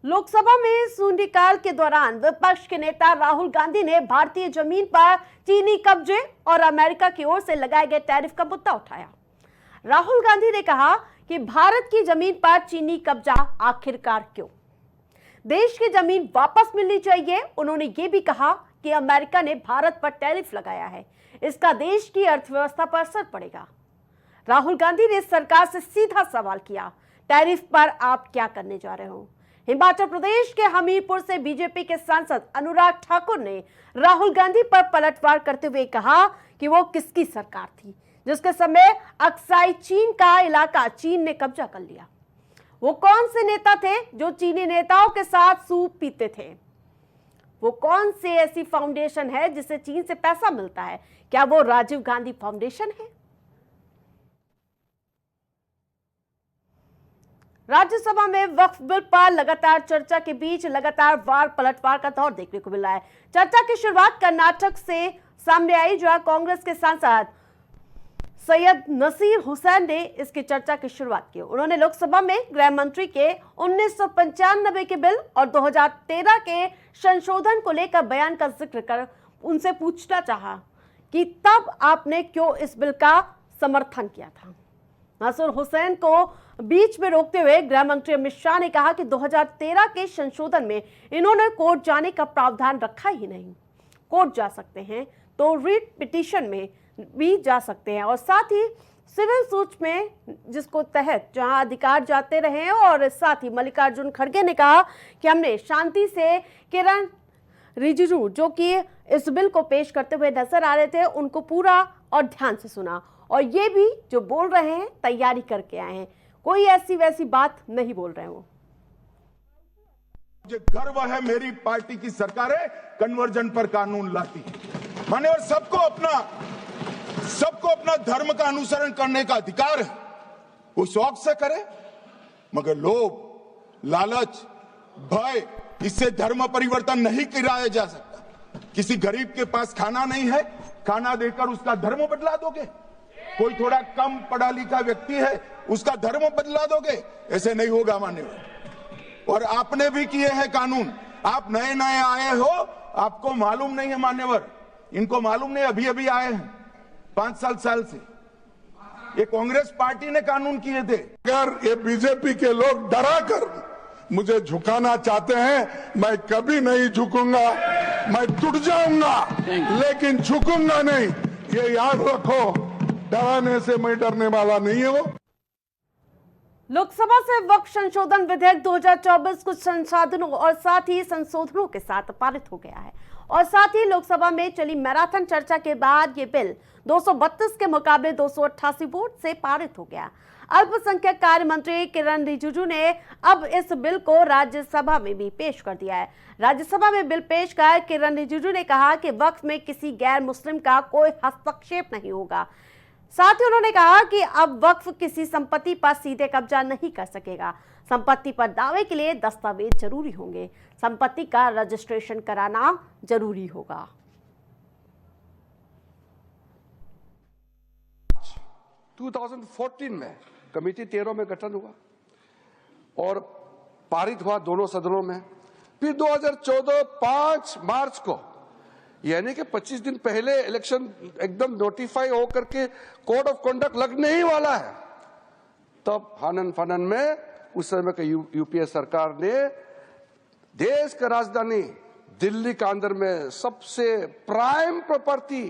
लोकसभा में शून्यकाल के दौरान विपक्ष के नेता राहुल गांधी ने भारतीय जमीन पर चीनी कब्जे और अमेरिका की ओर से लगाए गए टैरिफ का मुद्दा उठाया। राहुल गांधी ने कहा कि भारत की जमीन पर चीनी कब्जा आखिरकार क्यों, देश की जमीन वापस मिलनी चाहिए। उन्होंने ये भी कहा कि अमेरिका ने भारत पर टैरिफ लगाया है, इसका देश की अर्थव्यवस्था पर असर पड़ेगा। राहुल गांधी ने सरकार से सीधा सवाल किया, टैरिफ पर आप क्या करने जा रहे हो। हिमाचल प्रदेश के हमीरपुर से बीजेपी के सांसद अनुराग ठाकुर ने राहुल गांधी पर पलटवार करते हुए कहा कि वो किसकी सरकार थी जिसके समय अक्साई चीन का इलाका चीन ने कब्जा कर लिया। वो कौन से नेता थे जो चीनी नेताओं के साथ सूप पीते थे। वो कौन सी ऐसी फाउंडेशन है जिससे चीन से पैसा मिलता है। क्या वो राजीव गांधी फाउंडेशन है। राज्यसभा में वक्फ बिल पर लगातार चर्चा के बीच लगातार वार पलटवार का दौर देखने को मिला है। चर्चा की शुरुआत कर्नाटक से सामने आई, जहां कांग्रेस के सांसद सैयद नसीर हुसैन ने इसकी चर्चा की शुरुआत की। उन्होंने लोकसभा में गृह मंत्री के 1995 के बिल और 2013 के संशोधन को लेकर बयान का जिक्र कर उनसे पूछना चाहा कि तब आपने क्यों इस बिल का समर्थन किया था। नसीर हुसैन को बीच में रोकते हुए गृह मंत्री अमित शाह ने कहा कि 2013 के संशोधन में इन्होंने कोर्ट जाने का प्रावधान रखा ही नहीं। कोर्ट जा सकते हैं तो रिट पिटीशन में भी जा सकते हैं और साथ ही सिविल सूट में, जिसको तहत जहां अधिकार जाते रहे। और साथ ही मल्लिकार्जुन खड़गे ने कहा कि हमने शांति से किरण रिजिजू जो कि इस बिल को पेश करते हुए नजर आ रहे थे उनको पूरा और ध्यान से सुना और ये भी जो बोल रहे हैं तैयारी करके आए हैं, कोई ऐसी वैसी बात नहीं बोल रहे हो। मुझे गर्व है मेरी पार्टी की सरकारें कन्वर्जन पर कानून लाती है। मान्यवर सबको अपना धर्म का अनुसरण करने का अधिकार है, वो शौक से करे, मगर लोभ, लालच, भय, इससे धर्म परिवर्तन नहीं कराया जा सकता। किसी गरीब के पास खाना नहीं है, खाना देकर उसका धर्म बदला दोगे। कोई थोड़ा कम पढ़ा लिखा व्यक्ति है, उसका धर्म बदला दोगे, ऐसे नहीं होगा मान्यवर। और आपने भी किए हैं कानून, आप नए नए आए हो, आपको मालूम नहीं है मान्यवर, इनको मालूम नहीं, अभी अभी आए हैं 5 साल से। ये कांग्रेस पार्टी ने कानून किए थे। अगर ये बीजेपी के लोग डरा कर मुझे झुकाना चाहते हैं, मैं कभी नहीं झुकूंगा, मैं टूट जाऊंगा लेकिन झुकूंगा नहीं, ये याद रखो। डराने से मैं डरने वाला नहीं है वो। लोकसभा से वक्फ संशोधन विधेयक 2024 कुछ संसाधनों और साथ ही संशोधनों के साथ पारित हो गया है और साथ ही लोकसभा में चली मैराथन चर्चा के बाद ये बिल 232 के मुकाबले 288 वोट से पारित हो गया। अल्पसंख्यक कार्य मंत्री किरण रिजिजू ने अब इस बिल को राज्यसभा में भी पेश कर दिया है। राज्यसभा में बिल पेश कर किरण रिजिजू ने कहा कि वक्फ में किसी गैर मुस्लिम का कोई हस्तक्षेप नहीं होगा। साथ ही उन्होंने कहा कि अब वक्फ किसी संपत्ति पर सीधे कब्जा नहीं कर सकेगा। संपत्ति पर दावे के लिए दस्तावेज जरूरी होंगे, संपत्ति का रजिस्ट्रेशन कराना जरूरी होगा। 2014 में कमेटी 13 में गठन हुआ और पारित हुआ दोनों सदनों में। फिर 2014 5 मार्च को, यानी कि 25 दिन पहले इलेक्शन एकदम नोटिफाई होकर के कोड ऑफ कंडक्ट लगने ही वाला है, तब हनन फनन में उस समय के यूपीए सरकार ने देश का राजधानी दिल्ली के अंदर में सबसे प्राइम प्रॉपर्टी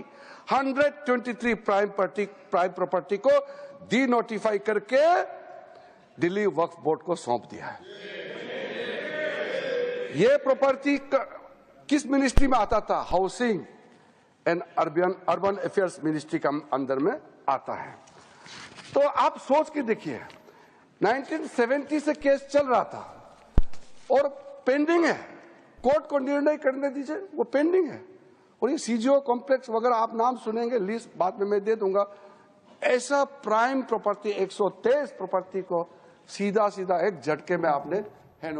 123 प्राइम प्रॉपर्टी को डी नोटिफाई करके दिल्ली वक्फ बोर्ड को सौंप दिया है। ये प्रॉपर्टी किस मिनिस्ट्री में आता था? Housing and urban affairs ministry का अंदर में आता है। तो आप सोच के देखिए, 1970 से केस चल रहा था और पेंडिंग है, कोर्ट को निर्णय करने दीजिए, वो पेंडिंग है। और ये सीजीओ कॉम्प्लेक्स वगैरह आप नाम सुनेंगे, लिस्ट बाद में मैं दे दूंगा। ऐसा प्राइम प्रॉपर्टी 123 प्रॉपर्टी को सीधा एक झटके में आपने